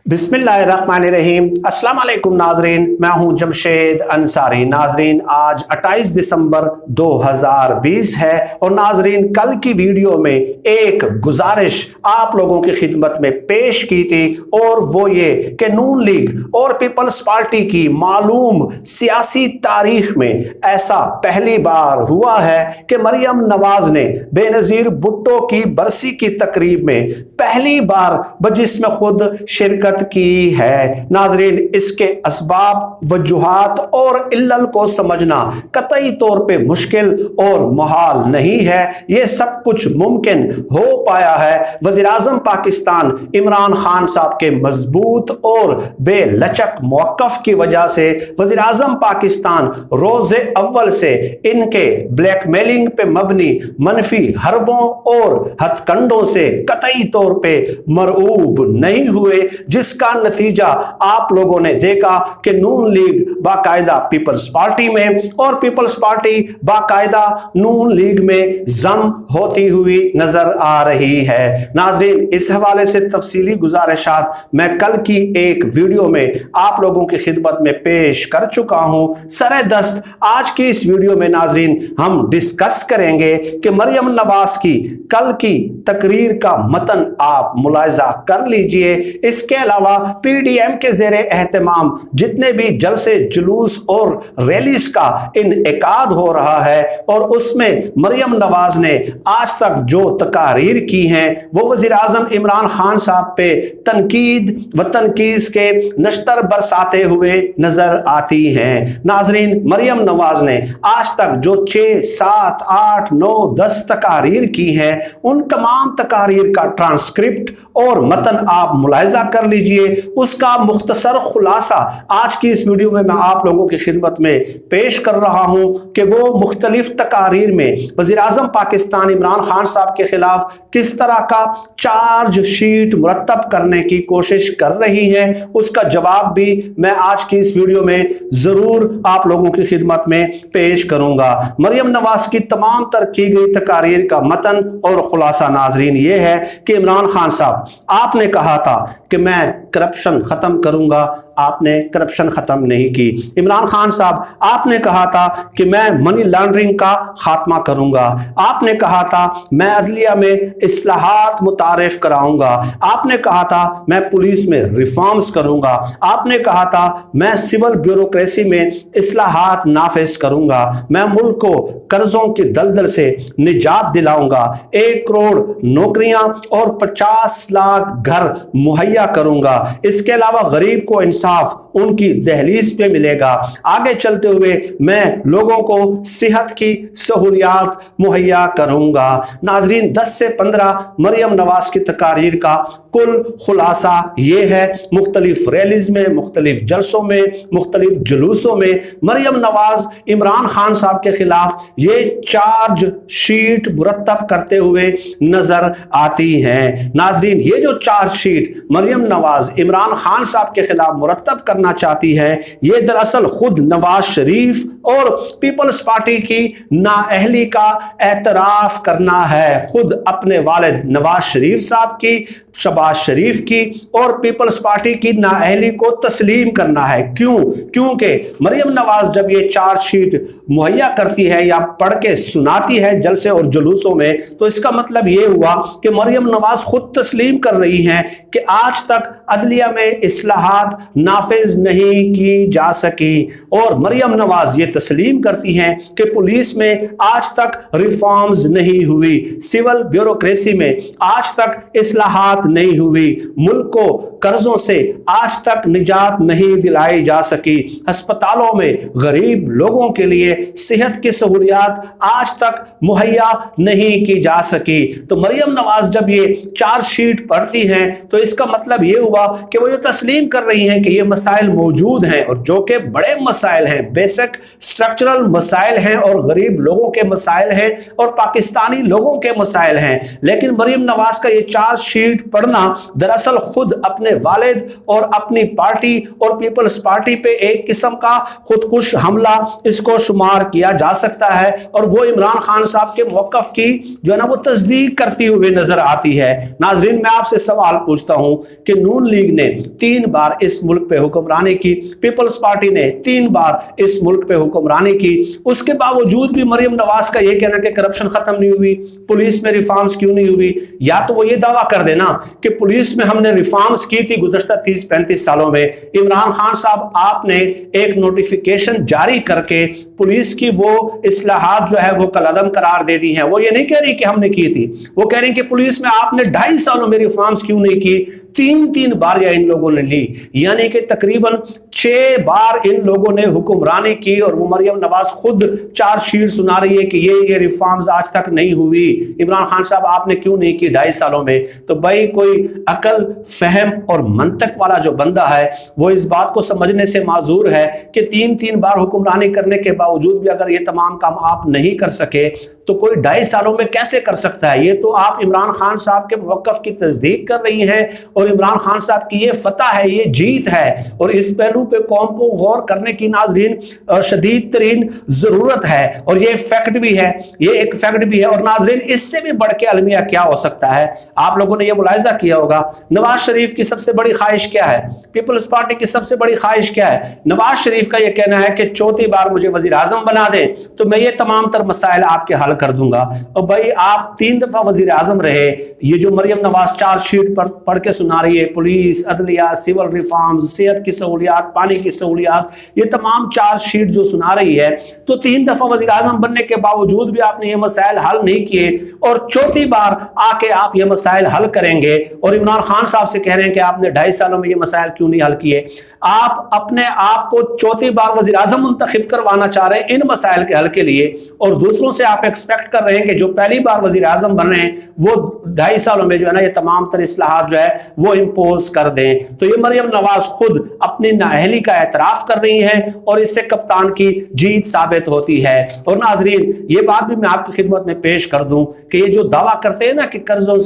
बिस्मिल्लाहिर्रहमानिर्रहीम। अस्सलाम वालेकुम नाजरीन, मैं हूं जमशेद अंसारी। नाजरीन, आज 28 दिसंबर 2020 है और नाजरीन, कल की वीडियो में एक गुजारिश आप लोगों की खिदमत में पेश की थी और वो ये कि नून लीग और पीपल्स पार्टी की मालूम सियासी तारीख में ऐसा पहली बार हुआ है कि मरियम नवाज ने बेनज़ीर भुट्टो की बरसी की तकरीब में पहली बार बजिस्म खुद शिरकत की है। नाजरीन, इसके असबाब, वजूहात और इल्लल को समझना कतई तौर पे मुश्किल और मुहाल नहीं है। ये सब कुछ मुमकिन हो पाया है वज़ीर आज़म पाकिस्तान इमरान खान साहब के मजबूत और बेलचक मौक़िफ़ की वजह से। वज़ीर आज़म पाकिस्तान रोज़े अव्वल से इनके ब्लैकमेलिंग पे मबनी मनफी हरबों और हथकंडों से कतई तौर पे मरऊब नहीं हुए, जिसका नतीजा आप लोगों ने देखा कि नून लीग बाकायदा पीपल्स पार्टी में और पीपल्स पार्टी बाकायदा नून लीग में जम होती हुई नजर आ रही है। नाज़रीन, इस हवाले से तफसीली गुजारिशात मैं कल की एक वीडियो में आप लोगों की खिदमत में पेश कर चुका हूं। सरे दस्त आज की इस वीडियो में नाज़रीन हम डिस्कस करेंगे कि मरियम नवाज की कल की तकरीर का मतन आप मुलाहिजा कर लीजिए। इसके अलावा पीडीएम के ज़ेरे एहतमाम जितने भी जलसे, जुलूस और रैलीज का इनेकाद हो रहा है और उसमें मरियम नवाज ने आज तक जो तकारीर की हैं वो वज़ीर आज़म इमरान खान साहब पे तनकीद व तनकीस के नश्तर बरसाते हुए नजर आती हैं। नाजरीन, मरियम नवाज ने आज तक जो 6, 7, 8, 9, 10 तकारीर की हैं, उन तमाम तकारीर का ट्रांसक्रिप्ट और मतन आप मुलाहिजा कर लीजिए। उसका मुख्तसर खुलासा आज की इस वीडियो में मैं आप लोगों की खिदमत में पेश कर रहा हूं कि वो मुख्तलिफ तकारीर में वज़ीर आज़म पाकिस्तान इमरान खान साहब के खिलाफ किस तरह का चार्ज शीट मुरतब करने की कोशिश कर रही है। उसका जवाब भी मैं आज की इस वीडियो में जरूर आप लोगों की खिदमत में पेश करूंगा। मरियम नवाज की तमाम तर की गई तकारीर का मतन और खुलासा नाजरीन ये है कि इमरान खान साहब, आपने कहा था कि मैं करप्शन खत्म करूंगा, आपने करप्शन खत्म नहीं की। इमरान खान साहब, आपने कहा था कि मैं मनी लॉन्ड्रिंग का खात्मा करूंगा, आपने कहा था मैं अदलिया में इस्लाहात मुतारिफ कराऊंगा, आपने कहा था मैं पुलिस में रिफॉर्म्स करूंगा, आपने कहा था मैं सिविल ब्यूरोक्रेसी में इस्लाहात नाफिज करूंगा, मैं मुल्क को कर्जों की दलदल से निजात दिलाऊंगा, 1 करोड़ नौकरियां और 50 लाख घर मुहैया करूंगा। इसके अलावा गरीब को इंसाफ उनकी दहलीज पे मिलेगा। आगे चलते हुए मैं लोगों को सेहत की सहूलियात मुहैया करूंगा। नाजरीन, 10 से 15 मरियम नवाज की तकारीर का कुल खुलासा ये है। मुख्तलिफ रैलीज में, मुख्तलिफ जलसों में, मुख्तलिफ जुलूसों में मरियम नवाज इमरान खान साहब के खिलाफ ये चार्ज शीट मुरतब करते हुए नजर आती हैं। नाजरीन, ये जो चार्ज शीट मरियम नवाज इमरान खान साहब के खिलाफ मुरतब करना चाहती है, ये दरअसल खुद नवाज शरीफ और पीपल्स पार्टी की नाअहली का एतराफ करना है। खुद अपने वालिद नवाज शरीफ साहब की, शहबाज शरीफ की और पीपल्स पार्टी की नाअहली को तस्लीम करना है। क्यों? क्योंकि मरियम नवाज जब ये चार्ज शीट मुहैया करती है या पढ़ के सुनाती है जलसे और जुलूसों में, तो इसका मतलब ये हुआ कि मरियम नवाज खुद तस्लीम कर रही हैं कि आज तक अदलिया में इस्लाहात नाफिज नहीं की जा सकी और मरियम नवाज ये तस्लीम करती हैं कि पुलिस में आज तक रिफॉर्म्स नहीं हुई, सिविल ब्यूरोक्रेसी में आज तक इस्लाहात नहीं हुई, मुल्क को कर्जों से आज तक निजात नहीं दिलाई जा सकी, अस्पतालों में गरीब लोगों के लिए सेहत की सहूलियात आज तक मुहैया नहीं की जा सकी। तो मरियम नवाज जब ये चार्ज शीट पढ़ती हैं तो इसका मतलब ये हुआ कि वो ये तस्लीम कर रही हैं कि ये मसाइल मौजूद हैं और जो कि बड़े मसाइल हैं, बेसिक स्ट्रक्चरल मसाइल हैं और गरीब लोगों के मसाइल हैं और पाकिस्तानी लोगों के मसाइल हैं। लेकिन मरियम नवाज का ये चार्ज शीट पढ़ना दरअसल खुद अपने वालिद और अपनी पार्टी और पीपल्स पार्टी पे एक किस्म का खुदकुश हमला इसको शुमार किया जा सकता है और वो इमरान खान साहब के मौक़िफ़ की जो है ना वो तस्दीक करती हुई नजर आती है। नाज़रीन, मैं आपसे सवाल पूछता हूं कि नून नून लीग ने 3 बार इस मुल्क पे हुक्मरानी की, पीपल्स पार्टी ने 3 बार इस मुल्क पे हुक्मरानी की। उसके बावजूद भी मरियम नवाज का यह कहना कि करप्शन खत्म नहीं हुई, पुलिस में रिफॉर्म्स क्यों नहीं हुई। या तो वो ये दावा कर देना कि पुलिस में हमने रिफॉर्म्स की थी गुज़श्ता 30-35 सालों में। इमरान खान साहब, आपने एक नोटिफिकेशन जारी करके पुलिस की वो इस्लाहात जो है वो कलअदम करार दे दी हैं। वो ये नहीं कह रही कि हमने की थी, वो कह रही कि पुलिस में आपने 2.5 सालों में रिफॉर्म्स क्यों नहीं की। 3 बार या इन लोगों ने ली, यानी कि तकरीबन 6 बार इन लोगों ने हुक्मरानी की। और वो मरियम नवाज खुद चार्जशीट सुना रही है कि ये रिफॉर्म्स आज तक नहीं हुई। इमरान खान साहब, आपने क्यों नहीं की 2.5 सालों में। तो भाई कोई अकल, फहम और मंतक वाला जो बंदा है वो इस बात को समझने से माजूर है कि 3 बार हुक्मरानी करने के बावजूद भी अगर ये तमाम काम आप नहीं कर सके तो कोई 2.5 सालों में कैसे कर सकता है। ये तो आप इमरान खान साहब के मौक़िफ़ की तस्दीक कर रही हैं और इमरान खान साहब की ये फतह है, ये जीत है। और इस पहलू पे कौम को गौर करने की नाज़रीन शदीद तरीन ज़रूरत है। और ये फैक्ट भी है, ये एक फैक्ट भी है। और नाज़रीन, इससे भी बढ़ के अलमिया क्या हो सकता है। आप लोगों ने ये मुलाहिज़ा किया होगा, नवाज शरीफ की सबसे बड़ी ख्वाहिश क्या है, पीपल्स पार्टी की सबसे बड़ी ख्वाहिश क्या है। नवाज शरीफ का ये कहना है कि 4थी बार मुझे वज़ीर आज़म बना दें तो मैं ये तमाम तर मसाइल आपके हल कर दूंगा। और भाई आप 3 दफा वजीर आजम रहे, ये जो मरियम नवाज चार्जशीट पर पढ़ के सुना रही है, पुलिस, अदलिया, सिविल रिफॉर्म्स, सेहत की सहूलियात, पानी की सहूलियात, ये तमाम चार्जशीट जो सुना रही है, तो 3 दफा वजीर आजम बनने के बावजूद भी आपने ये मसाइल हल नहीं किए। और 4थी बार आके आप ये मसाइल हल करेंगे और इमरान खान साहब से कह रहे हैं कि आपने 2.5 सालों में ये मसाइल क्यों नहीं हल किए। आप अपने आप को 4थी बार वजीर आजम मुंतखब करवाना चाह रहे हैं इन मसाइल के हल के लिए, और दूसरों से आप एक्सपेक्ट कर रहे हैं कि जो पहली बार वजीर आजम बन रहे हैं वो 2.5 सालों में जो है ना ये तमाम तर इस्लाहात जो है वो इम्पोज कर दें। तो ये मरियम नवाज खुद अपनी नाअहली का एतराफ कर रही है और इससे कप्तान की जीत साबित होती है। और नाजरीन, ये बात भी मैं आपकी खिदमत में पेश कर दूं कि ये जो दावा करते हैं ना कि कर्जों,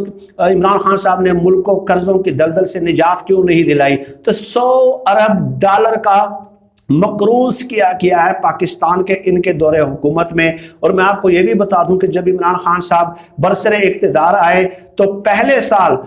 इमरान खान साहब ने मुल्क को कर्जों की दलदल से निजात क्यों नहीं दिलाई, तो $100 अरब का मकरूज किया है पाकिस्तान के इनके दौरे हुकूमत में। और मैं आपको ये भी बता दूं कि जब इमरान खान साहब बरसरे इख्तिदार आए तो पहले साल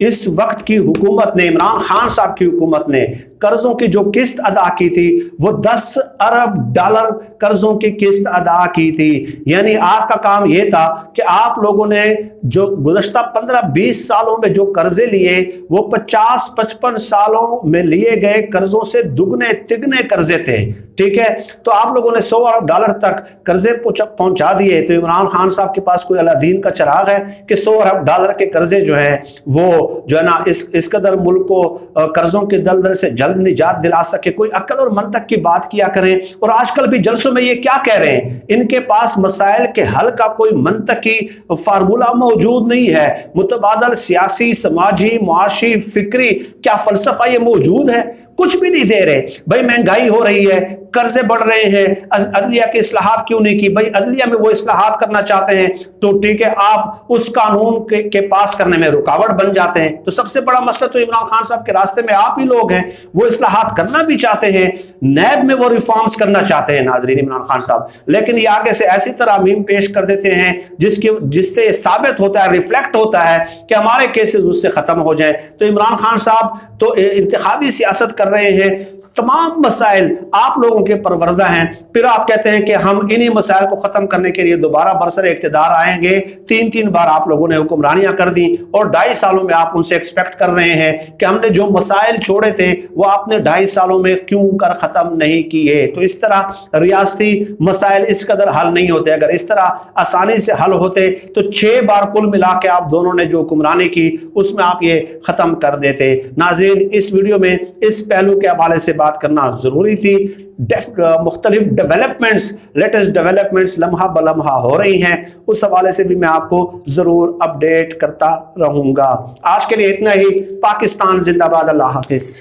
इस वक्त की हुकूमत ने, इमरान खान साहब की हुकूमत ने कर्जों की जो किस्त अदा की थी वो $10 अरब कर्जों की किस्त अदा की थी। यानी आपका काम यह था कि आप लोगों ने जो गुज़श्ता 15-20 सालों में जो कर्जे लिए वो 50-55 सालों में लिए गए कर्जों से दुगने तिगने कर्जे थे। ठीक है, तो आप लोगों ने $100 अरब तक कर्जे पहुंचा दिए। तो इमरान खान साहब के पास कोई अलादीन का चिराग है कि $100 अरब के कर्जे जो हैं वो जो है ना इस कदर मुल्क को कर्जों के दलदल से जल्द निजात दिला सके। कोई अक्ल और मंतक की बात किया करें। और आजकल भी जलसों में ये क्या कह रहे हैं, इनके पास मसाइल के हल का कोई मंतकी फार्मूला मौजूद नहीं है। मुतबादल सियासी, समाजी, मुआशी, फिक्री क्या फलसफा ये मौजूद है? कुछ भी नहीं दे रहे। भाई महंगाई हो रही है, कर्जे बढ़ रहे हैं, अदलिया के इस्लाहात क्यों नहीं की? भाई अदलिया में वो इस्लाहात करना चाहते हैं तो ठीक है, आप उस कानून के पास करने में रुकावट बन जाते हैं। तो सबसे बड़ा मसला तो इमरान खान साहब के रास्ते में आप ही लोग हैं। वो इस्लाहात करना भी चाहते हैं, नैब में वो रिफॉर्म्स करना चाहते हैं नाजरीन इमरान खान साहब, लेकिन ये आगे से ऐसी तरह पेश कर देते हैं जिससे साबित होता है, रिफ्लेक्ट होता है कि हमारे केसेस उससे खत्म हो जाए। तो इमरान खान साहब तो इंतखाबी सियासत कर रहे हैं, तमाम मसाइल आप लोगों के परवरदा हैं, फिर आप कहते हैं कि हम इन्हीं मसाइल को खत्म करने के लिए दोबारा बरसरे इख्तिदार आएंगे। 3 बार आप लोगों ने हुक्मरानियां कर दी और 2.5 सालों में आप उनसे एक्सपेक्ट कर रहे हैं कि हमने जो मसाइल छोड़े थे वो आपने 2.5 सालों में क्यों कर खत्म नहीं किए। तो इस तरह रियासती मसाइल इस कदर हल नहीं होते। अगर इस तरह आसानी से हल होते तो 6 बार कुल मिला के आप दोनों ने जो हुक्मरानी की उसमें आप ये खत्म कर देते। नाज़रीन, इस वीडियो में इस पहलू के हवाले से बात करना जरूरी थी। मुख्तलिफ डेवलपमेंट्स, लेटेस्ट डेवलपमेंट्स लम्हा बलम्हा हो रही हैं, उस हवाले से भी मैं आपको जरूर अपडेट करता रहूंगा। आज के लिए इतना ही। पाकिस्तान जिंदाबाद। अल्लाह हाफिज।